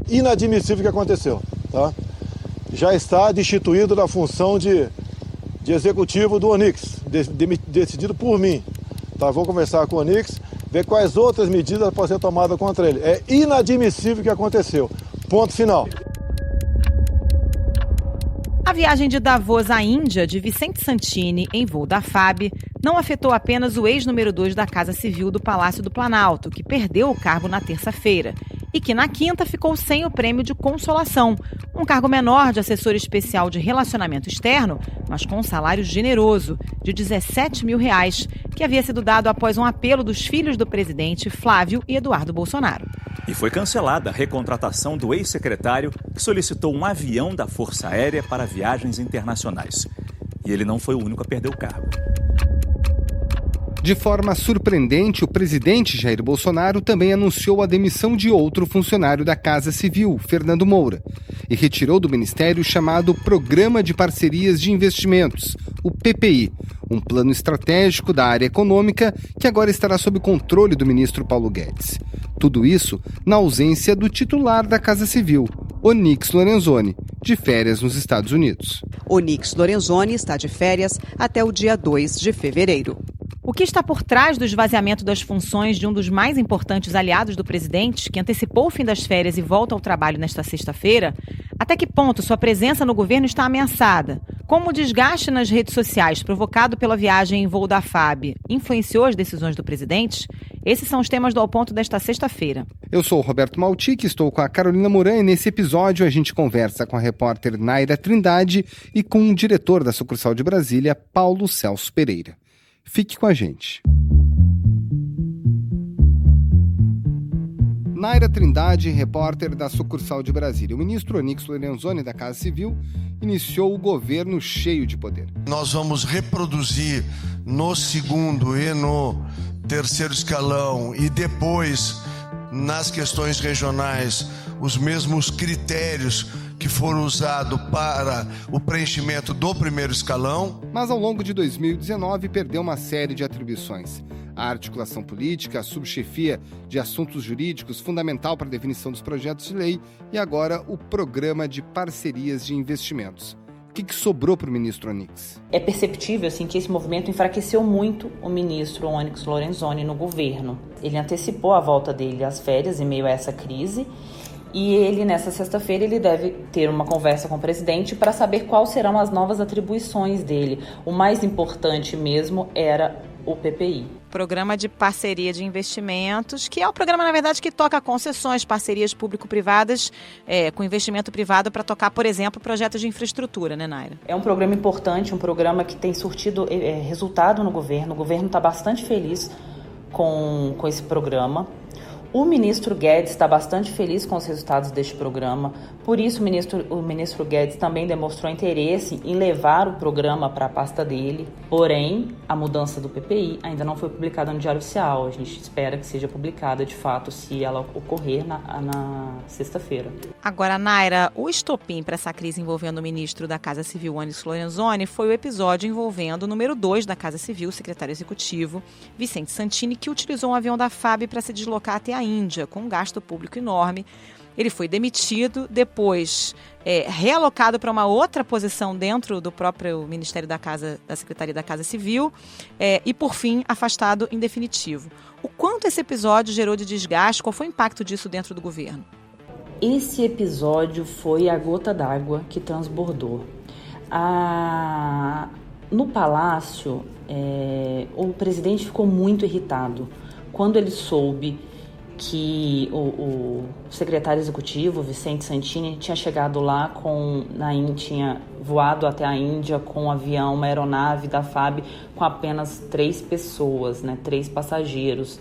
inadmissível o que aconteceu, tá? Já está destituído da função de executivo do Onix, decidido por mim. Tá? Vou conversar com o Onix, ver quais outras medidas podem ser tomadas contra ele. É inadmissível o que aconteceu. Ponto final. A viagem de Davos à Índia de Vicente Santini em voo da FAB não afetou apenas o ex-número 2 da Casa Civil do Palácio do Planalto, que perdeu o cargo na terça-feira, e que na quinta ficou sem o prêmio de consolação, um cargo menor de assessor especial de relacionamento externo, mas com um salário generoso, de R$17 mil, que havia sido dado após um apelo dos filhos do presidente Flávio e Eduardo Bolsonaro. E foi cancelada a recontratação do ex-secretário que solicitou um avião da Força Aérea para viagens internacionais. E ele não foi o único a perder o cargo. De forma surpreendente, o presidente Jair Bolsonaro também anunciou a demissão de outro funcionário da Casa Civil, Fernando Moura, e retirou do ministério o chamado Programa de Parcerias de Investimentos, o PPI, um plano estratégico da área econômica que agora estará sob controle do ministro Paulo Guedes. Tudo isso na ausência do titular da Casa Civil, Onyx Lorenzoni, de férias nos Estados Unidos. Onyx Lorenzoni está de férias até o dia 2 de fevereiro. O que está por trás do esvaziamento das funções de um dos mais importantes aliados do presidente, que antecipou o fim das férias e volta ao trabalho nesta sexta-feira? Até que ponto sua presença no governo está ameaçada? Como o desgaste nas redes sociais provocado pela viagem em voo da FAB influenciou as decisões do presidente? Esses são os temas do Ao Ponto desta sexta-feira. Eu sou o Roberto Maltic, estou com a Carolina Moran e nesse episódio a gente conversa com a repórter Naira Trindade e com o diretor da sucursal de Brasília, Paulo Celso Pereira. Fique com a gente. Naira Trindade, repórter da sucursal de Brasília. O ministro Onyx Lorenzoni, da Casa Civil, iniciou o governo cheio de poder. Nós vamos reproduzir no segundo e no terceiro escalão e depois nas questões regionais os mesmos critérios que foram usados para o preenchimento do primeiro escalão. Mas ao longo de 2019 perdeu uma série de atribuições. A articulação política, a subchefia de assuntos jurídicos, fundamental para a definição dos projetos de lei, e agora o programa de parcerias de investimentos. O que sobrou para o ministro Onyx? É perceptível assim, que esse movimento enfraqueceu muito o ministro Onyx Lorenzoni no governo. Ele antecipou a volta dele às férias em meio a essa crise. E ele, nessa sexta-feira, ele deve ter uma conversa com o presidente para saber quais serão as novas atribuições dele. O mais importante mesmo era o PPI. Programa de Parceria de Investimentos, que é o programa, na verdade, que toca concessões, parcerias público-privadas com investimento privado para tocar, por exemplo, projetos de infraestrutura, né, Naira? É um programa importante, um programa que tem surtido resultado no governo. O governo está bastante feliz com esse programa. O ministro Guedes está bastante feliz com os resultados deste programa, por isso o ministro Guedes também demonstrou interesse em levar o programa para a pasta dele, porém a mudança do PPI ainda não foi publicada no Diário Oficial, a gente espera que seja publicada de fato se ela ocorrer na sexta-feira. Agora, Naira, o estopim para essa crise envolvendo o ministro da Casa Civil, Onyx Lorenzoni, foi o episódio envolvendo o número 2 da Casa Civil, o secretário executivo, Vicente Santini, que utilizou um avião da FAB para se deslocar até a Índia, com um gasto público enorme. Ele foi demitido, depois realocado para uma outra posição dentro do próprio Ministério da Secretaria da Casa Civil e, por fim, afastado em definitivo. O quanto esse episódio gerou de desgaste? Qual foi o impacto disso dentro do governo? Esse episódio foi a gota d'água que transbordou. No Palácio, o presidente ficou muito irritado quando ele soube que o secretário executivo, Vicente Santini, tinha chegado lá tinha voado até a Índia com um avião, uma aeronave da FAB com apenas 3 pessoas, 3 passageiros.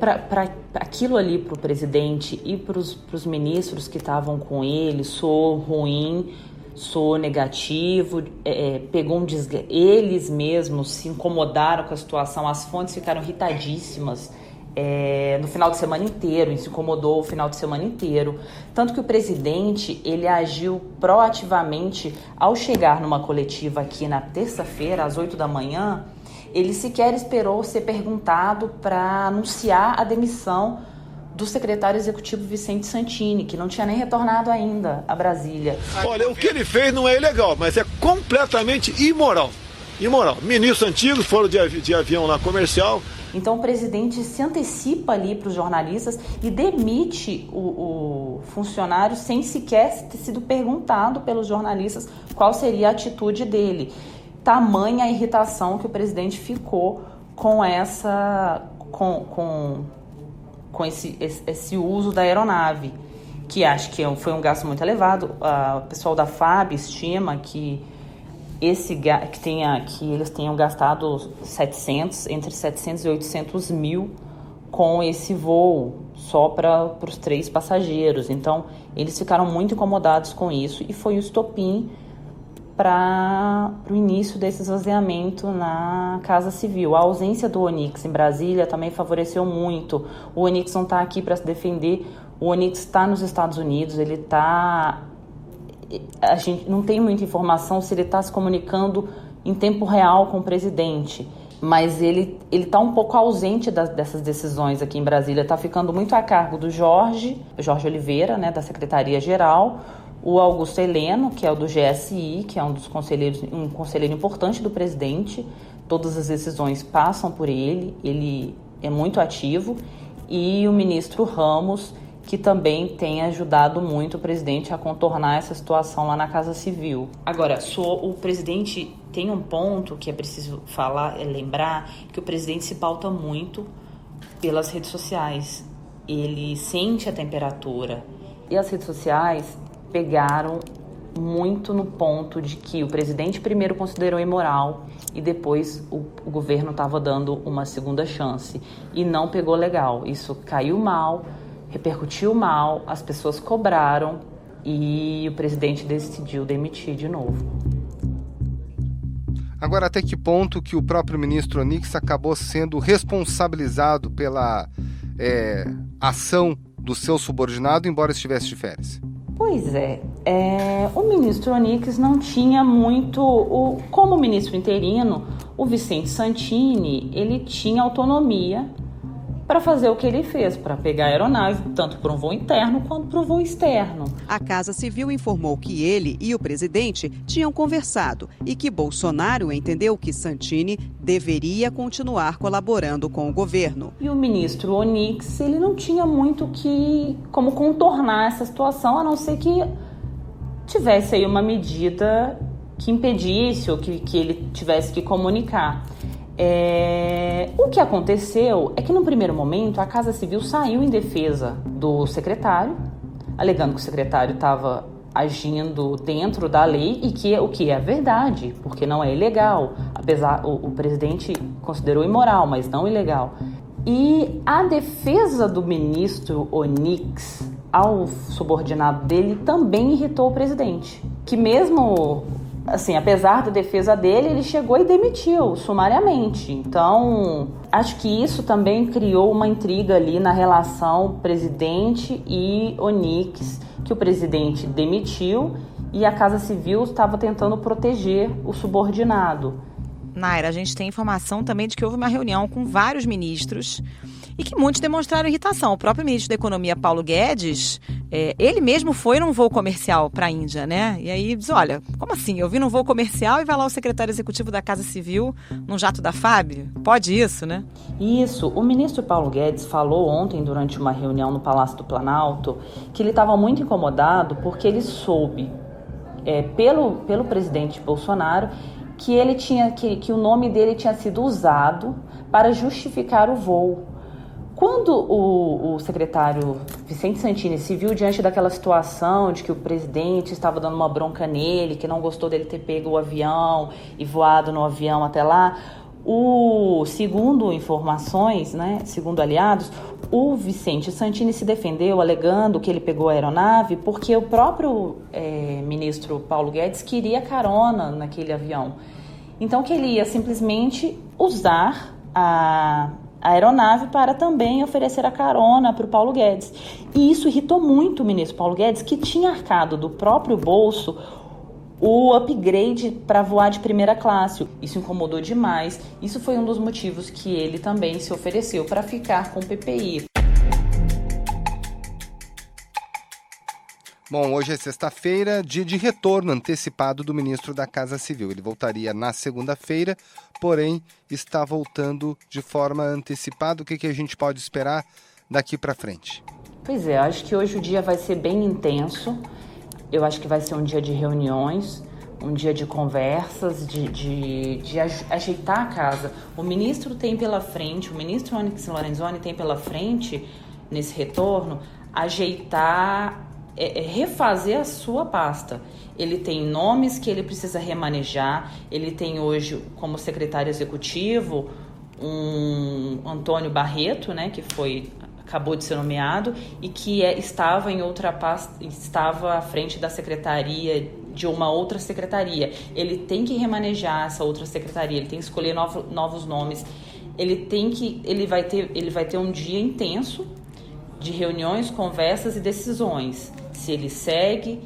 Para aquilo ali, para o presidente e para os ministros que estavam com ele, soou ruim, soou negativo, pegou eles mesmos se incomodaram com a situação, as fontes ficaram irritadíssimas. No final de semana inteiro, isso incomodou o final de semana inteiro. Tanto que o presidente, ele agiu proativamente ao chegar numa coletiva aqui na terça-feira, às 8 da manhã, ele sequer esperou ser perguntado para anunciar a demissão do secretário executivo Vicente Santini, que não tinha nem retornado ainda a Brasília. Olha, o que ele fez não é ilegal, mas é completamente imoral. Imoral. Ministros antigos foram de avião lá comercial. Então o presidente se antecipa ali para os jornalistas e demite o funcionário sem sequer ter sido perguntado pelos jornalistas qual seria a atitude dele. Tamanha a irritação que o presidente ficou com esse uso da aeronave, que acho que foi um gasto muito elevado. O pessoal da FAB estima que eles tenham gastado entre 700 e 800 mil com esse voo, só para os 3 passageiros. Então, eles ficaram muito incomodados com isso e foi o estopim para o início desse esvaziamento na Casa Civil. A ausência do Onyx em Brasília também favoreceu muito. O Onyx não está aqui para se defender, o Onyx está nos Estados Unidos, a gente não tem muita informação se ele está se comunicando em tempo real com o presidente, mas ele está um pouco ausente dessas decisões aqui em Brasília. Está ficando muito a cargo do Jorge Oliveira, né, da Secretaria-Geral, o Augusto Heleno, que é o do GSI, que é um conselheiro importante do presidente. Todas as decisões passam por ele é muito ativo, e o ministro Ramos, que também tem ajudado muito o presidente a contornar essa situação lá na Casa Civil. Agora, o presidente tem um ponto que é preciso lembrar, que o presidente se pauta muito pelas redes sociais. Ele sente a temperatura, e as redes sociais pegaram muito no ponto de que o presidente primeiro considerou imoral e depois o governo estava dando uma segunda chance e não pegou legal. Isso caiu mal, repercutiu mal, as pessoas cobraram e o presidente decidiu demitir de novo. Agora, até que ponto que o próprio ministro Onyx acabou sendo responsabilizado pela ação do seu subordinado, embora estivesse de férias? Pois é, o ministro Onyx não tinha muito... Como ministro interino, o Vicente Santini, ele tinha autonomia para fazer o que ele fez, para pegar a aeronave, tanto para um voo interno quanto para um voo externo. A Casa Civil informou que ele e o presidente tinham conversado e que Bolsonaro entendeu que Santini deveria continuar colaborando com o governo. E o ministro Onyx, ele não tinha muito como contornar essa situação, a não ser que tivesse aí uma medida que impedisse ou que ele tivesse que comunicar. O que aconteceu é que, no primeiro momento, a Casa Civil saiu em defesa do secretário, alegando que o secretário estava agindo dentro da lei o que é verdade, porque não é ilegal. Apesar, o presidente considerou imoral, mas não ilegal. E a defesa do ministro Onyx ao subordinado dele também irritou o presidente, que mesmo... Assim, apesar da defesa dele, ele chegou e demitiu sumariamente. Então, acho que isso também criou uma intriga ali na relação presidente e Onyx, que o presidente demitiu e a Casa Civil estava tentando proteger o subordinado. Naira, a gente tem informação também de que houve uma reunião com vários ministros e que muitos demonstraram irritação. O próprio ministro da Economia, Paulo Guedes, ele mesmo foi num voo comercial para a Índia, né? E aí diz, olha, como assim? Eu vim num voo comercial e vai lá o secretário executivo da Casa Civil num jato da FAB? Pode isso, né? Isso. O ministro Paulo Guedes falou ontem, durante uma reunião no Palácio do Planalto, que ele estava muito incomodado porque ele soube, pelo presidente Bolsonaro, que ele que o nome dele tinha sido usado para justificar o voo. Quando o secretário Vicente Santini se viu diante daquela situação de que o presidente estava dando uma bronca nele, que não gostou dele ter pego o avião e voado no avião até lá, segundo informações, né, segundo aliados, o Vicente Santini se defendeu alegando que ele pegou a aeronave porque o próprio ministro Paulo Guedes queria carona naquele avião. Então que ele ia simplesmente usar a aeronave para também oferecer a carona para o Paulo Guedes. E isso irritou muito o ministro Paulo Guedes, que tinha arcado do próprio bolso o upgrade para voar de primeira classe. Isso incomodou demais. Isso foi um dos motivos que ele também se ofereceu para ficar com o PPI. Bom, hoje é sexta-feira, dia de retorno antecipado do ministro da Casa Civil. Ele voltaria na segunda-feira, porém está voltando de forma antecipada. O que a gente pode esperar daqui para frente? Pois é, acho que hoje o dia vai ser bem intenso. Eu acho que vai ser um dia de reuniões, um dia de conversas, de ajeitar a casa. O ministro tem pela frente, o ministro Onyx Lorenzoni tem pela frente, nesse retorno, ajeitar, refazer a sua pasta. Ele tem nomes que ele precisa remanejar, ele tem hoje como secretário executivo um Antônio Barreto, né, que acabou de ser nomeado e que estava em outra pasta, estava à frente da secretaria de uma outra secretaria. Ele tem que remanejar essa outra secretaria, ele tem que escolher novos nomes. Ele vai ter um dia intenso de reuniões, conversas e decisões. Se ele segue,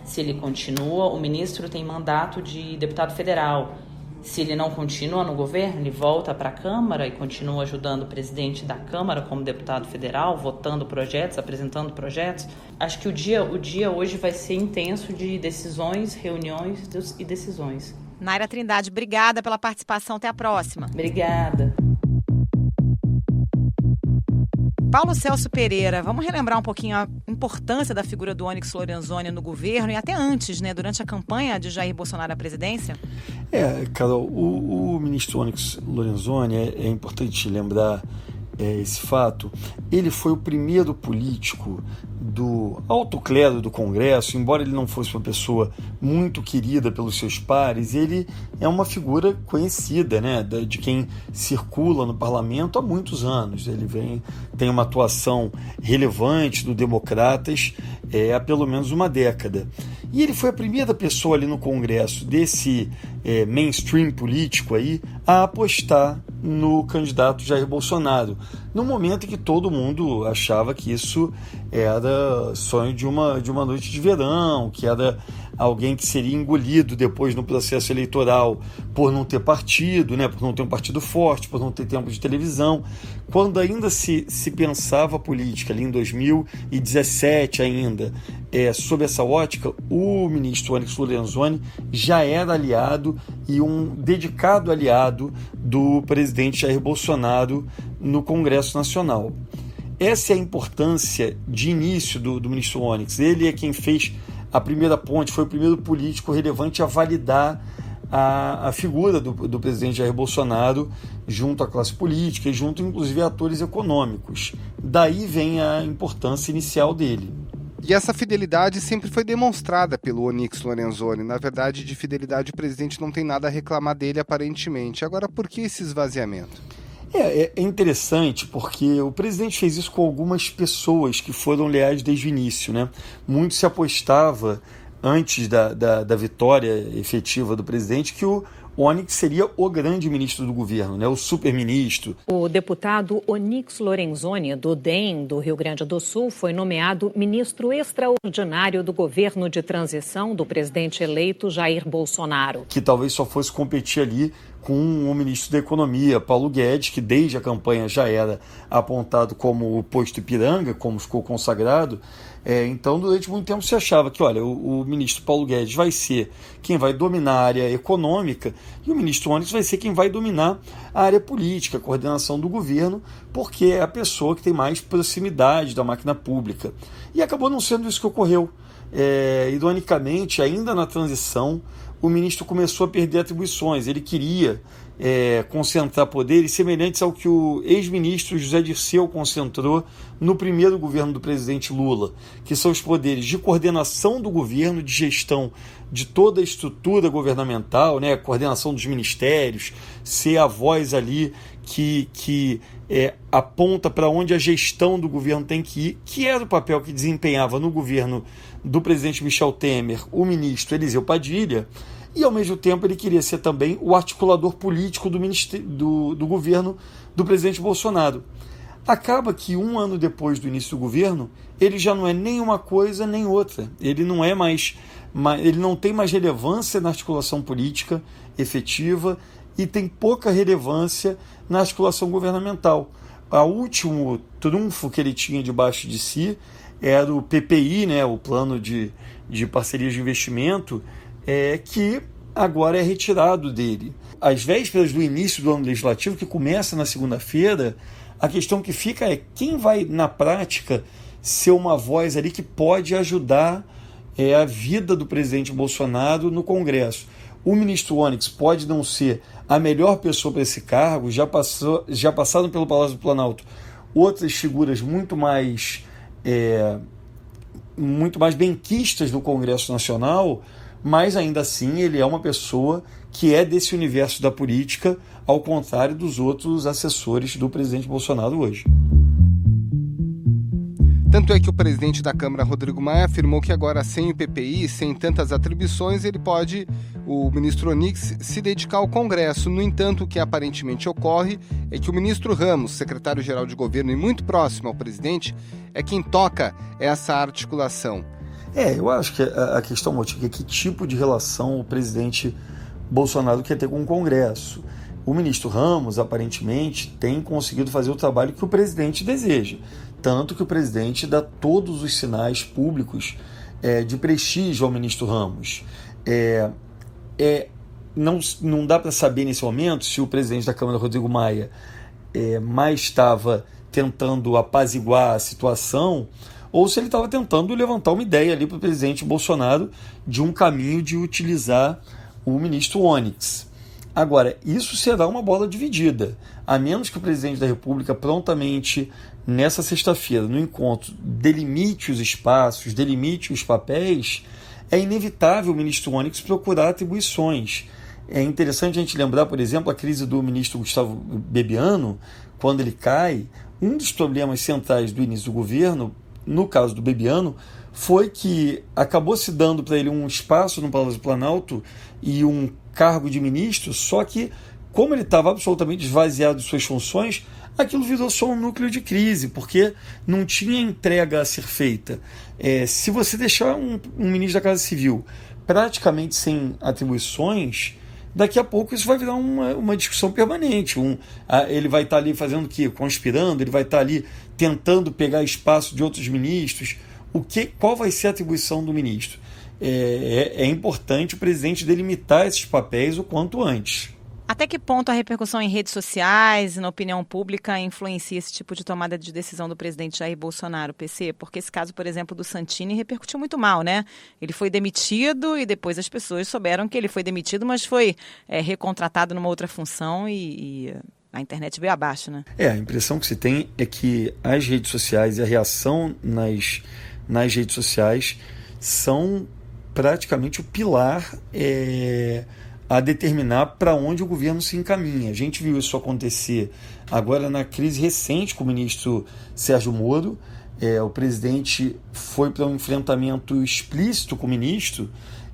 se ele continua, o ministro tem mandato de deputado federal. Se ele não continua no governo, ele volta para a Câmara e continua ajudando o presidente da Câmara como deputado federal, votando projetos, apresentando projetos. Acho que o dia hoje vai ser intenso de decisões, reuniões e decisões. Naira Trindade, obrigada pela participação. Até a próxima. Obrigada. Paulo Celso Pereira, vamos relembrar um pouquinho a importância da figura do Onyx Lorenzoni no governo e até antes, né, durante a campanha de Jair Bolsonaro à presidência? Carol, o ministro Onyx Lorenzoni, é importante lembrar esse fato, ele foi o primeiro político do alto clero do Congresso, embora ele não fosse uma pessoa muito querida pelos seus pares, ele é uma figura conhecida, né, de quem circula no parlamento há muitos anos. Ele tem uma atuação relevante do Democratas há pelo menos uma década. E ele foi a primeira pessoa ali no Congresso desse mainstream político aí a apostar no candidato Jair Bolsonaro, no momento em que todo mundo achava que isso era sonho de uma noite de verão, que era alguém que seria engolido depois no processo eleitoral por não ter partido, né, por não ter um partido forte, por não ter tempo de televisão. Quando ainda se pensava política, ali em 2017 ainda, sob essa ótica, o ministro Onyx Lorenzoni já era aliado e um dedicado aliado do presidente Jair Bolsonaro no Congresso Nacional. Essa é a importância de início do ministro Onyx. Ele é quem fez a primeira ponte, foi o primeiro político relevante a validar a figura do presidente Jair Bolsonaro junto à classe política e junto, inclusive, a atores econômicos. Daí vem a importância inicial dele. E essa fidelidade sempre foi demonstrada pelo Onyx Lorenzoni. Na verdade, de fidelidade, o presidente não tem nada a reclamar dele, aparentemente. Agora, por que esse esvaziamento? É interessante porque o presidente fez isso com algumas pessoas que foram leais desde o início, né? Muito se apostava, antes da vitória efetiva do presidente, que o Onyx seria o grande ministro do governo, né? O super-ministro. O deputado Onyx Lorenzoni, do DEM, do Rio Grande do Sul, foi nomeado ministro extraordinário do governo de transição do presidente eleito Jair Bolsonaro. Que talvez só fosse competir ali com o ministro da Economia, Paulo Guedes, que desde a campanha já era apontado como o posto Ipiranga, como ficou consagrado. Então, durante muito tempo se achava que, olha, o ministro Paulo Guedes vai ser quem vai dominar a área econômica e o ministro Onyx vai ser quem vai dominar a área política, a coordenação do governo, porque é a pessoa que tem mais proximidade da máquina pública. E acabou não sendo isso que ocorreu. Ironicamente, ainda na transição, o ministro começou a perder atribuições. Ele queria concentrar poderes semelhantes ao que o ex-ministro José Dirceu concentrou no primeiro governo do presidente Lula, que são os poderes de coordenação do governo, de gestão de toda a estrutura governamental, né, a coordenação dos ministérios, ser a voz ali que aponta para onde a gestão do governo tem que ir, que era o papel que desempenhava no governo do presidente Michel Temer o ministro Eliseu Padilha, e ao mesmo tempo ele queria ser também o articulador político do governo do presidente Bolsonaro. Acaba que 1 ano depois do início do governo, ele já não é nem uma coisa nem outra. Ele não tem mais relevância na articulação política efetiva e tem pouca relevância na articulação governamental. O último trunfo que ele tinha debaixo de si era o PPI, né, o Plano de Parcerias de Investimento, que agora é retirado dele. Às vésperas do início do ano legislativo, que começa na segunda-feira, a questão que fica é quem vai, na prática, ser uma voz ali que pode ajudar a vida do presidente Bolsonaro no Congresso. O ministro Onyx pode não ser a melhor pessoa para esse cargo, já passaram pelo Palácio do Planalto outras figuras muito mais benquistas do Congresso Nacional, mas ainda assim ele é uma pessoa que é desse universo da política, ao contrário dos outros assessores do presidente Bolsonaro hoje. Tanto é que o presidente da Câmara, Rodrigo Maia, afirmou que agora, sem o PPI, sem tantas atribuições, o ministro Onyx, se dedicar ao Congresso. No entanto, o que aparentemente ocorre é que o ministro Ramos, secretário-geral de governo e muito próximo ao presidente, é quem toca essa articulação. Eu acho que a questão, Motica, é que tipo de relação o presidente Bolsonaro quer ter com o Congresso. O ministro Ramos, aparentemente, tem conseguido fazer o trabalho que o presidente deseja. Tanto que o presidente dá todos os sinais públicos de prestígio ao ministro Ramos. Não dá para saber nesse momento se o presidente da Câmara, Rodrigo Maia, mais estava tentando apaziguar a situação ou se ele estava tentando levantar uma ideia ali para o presidente Bolsonaro de um caminho de utilizar o ministro Onyx. Agora, isso será uma bola dividida, a menos que o presidente da República prontamente, nessa sexta-feira, no encontro, delimite os espaços, delimite os papéis, é inevitável o ministro Onyx procurar atribuições. É interessante a gente lembrar, por exemplo, a crise do ministro Gustavo Bebiano, quando ele cai. Um dos problemas centrais do início do governo, no caso do Bebiano, foi que acabou se dando para ele um espaço no Palácio do Planalto e um cargo de ministro, só que, como ele estava absolutamente esvaziado de suas funções, aquilo virou só um núcleo de crise, porque não tinha entrega a ser feita. Se você deixar um ministro da Casa Civil praticamente sem atribuições, daqui a pouco isso vai virar uma discussão permanente. Ele vai estar ali fazendo o quê? Conspirando, ele vai estar ali tentando pegar espaço de outros ministros. Qual vai ser a atribuição do ministro? É importante o presidente delimitar esses papéis o quanto antes. Até que ponto a repercussão em redes sociais e na opinião pública influencia esse tipo de tomada de decisão do presidente Jair Bolsonaro, PC? Porque esse caso, por exemplo, do Santini repercutiu muito mal, né? Ele foi demitido e depois as pessoas souberam que ele foi demitido, mas foi recontratado numa outra função e a internet veio abaixo, né? A impressão que se tem é que as redes sociais e a reação nas redes sociais são praticamente o pilar a determinar para onde o governo se encaminha. A gente viu isso acontecer agora na crise recente com o ministro Sérgio Moro. O presidente foi para um enfrentamento explícito com o ministro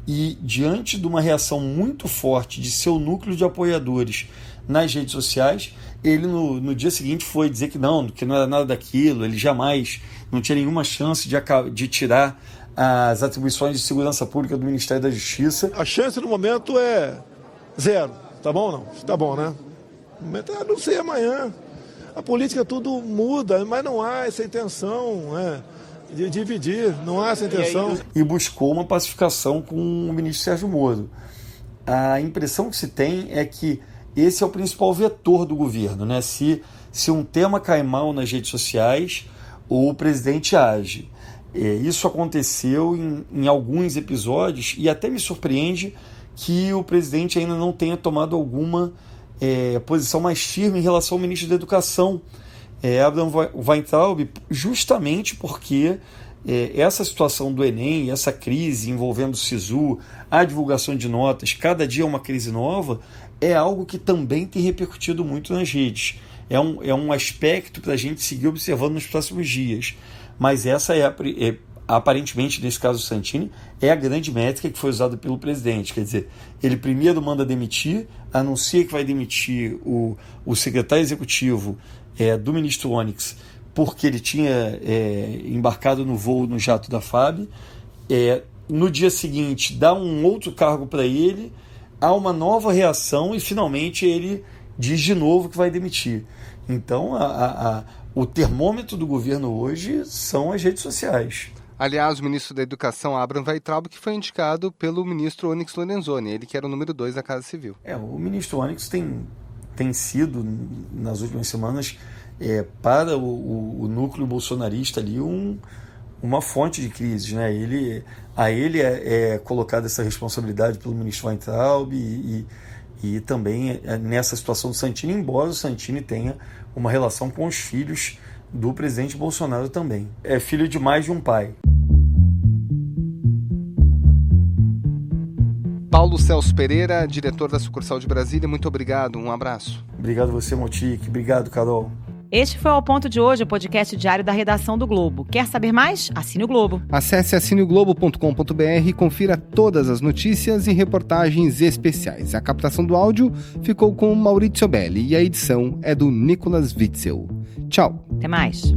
e, diante de uma reação muito forte de seu núcleo de apoiadores nas redes sociais, ele no dia seguinte foi dizer que não era nada daquilo, ele jamais, não tinha nenhuma chance de tirar as atribuições de segurança pública do Ministério da Justiça. A chance no momento é 0, tá bom ou não? Tá bom, né? No momento não sei amanhã. A política tudo muda, mas não há essa intenção de dividir, não há essa intenção. E buscou uma pacificação com o ministro Sérgio Moro. A impressão que se tem é que esse é o principal vetor do governo, né? Se um tema cai mal nas redes sociais, o presidente age. Isso aconteceu em alguns episódios e até me surpreende que o presidente ainda não tenha tomado alguma posição mais firme em relação ao ministro da Educação, Abraham Weintraub, justamente porque essa situação do Enem, essa crise envolvendo o SISU, a divulgação de notas, cada dia é uma crise nova, é algo que também tem repercutido muito nas redes. É um aspecto para a gente seguir observando nos próximos dias. Mas essa aparentemente, nesse caso do Santini, é a grande métrica que foi usada pelo presidente. Quer dizer, ele primeiro manda demitir, anuncia que vai demitir o secretário executivo do ministro Onyx, porque ele tinha embarcado no voo no jato da FAB. No dia seguinte, dá um outro cargo para ele, há uma nova reação e, finalmente, ele diz de novo que vai demitir. Então, o termômetro do governo hoje são as redes sociais. Aliás, o ministro da Educação, Abraham Weintraub, que foi indicado pelo ministro Onyx Lorenzoni, ele que era o número 2 da Casa Civil. O ministro Onyx tem sido, nas últimas semanas, para o núcleo bolsonarista ali, uma fonte de crise, né? A ele é colocada essa responsabilidade pelo ministro Weintraub e também nessa situação do Santini, embora o Santini tenha uma relação com os filhos do presidente Bolsonaro também. É filho de mais de um pai. Paulo Celso Pereira, diretor da sucursal de Brasília, muito obrigado, um abraço. Obrigado você, Motique. Obrigado, Carol. Este foi o Ao Ponto de hoje, o podcast diário da redação do Globo. Quer saber mais? Assine o Globo. Acesse assineoglobo.com.br e confira todas as notícias e reportagens especiais. A captação do áudio ficou com Maurício Belli e a edição é do Nicolas Witzel. Tchau. Até mais.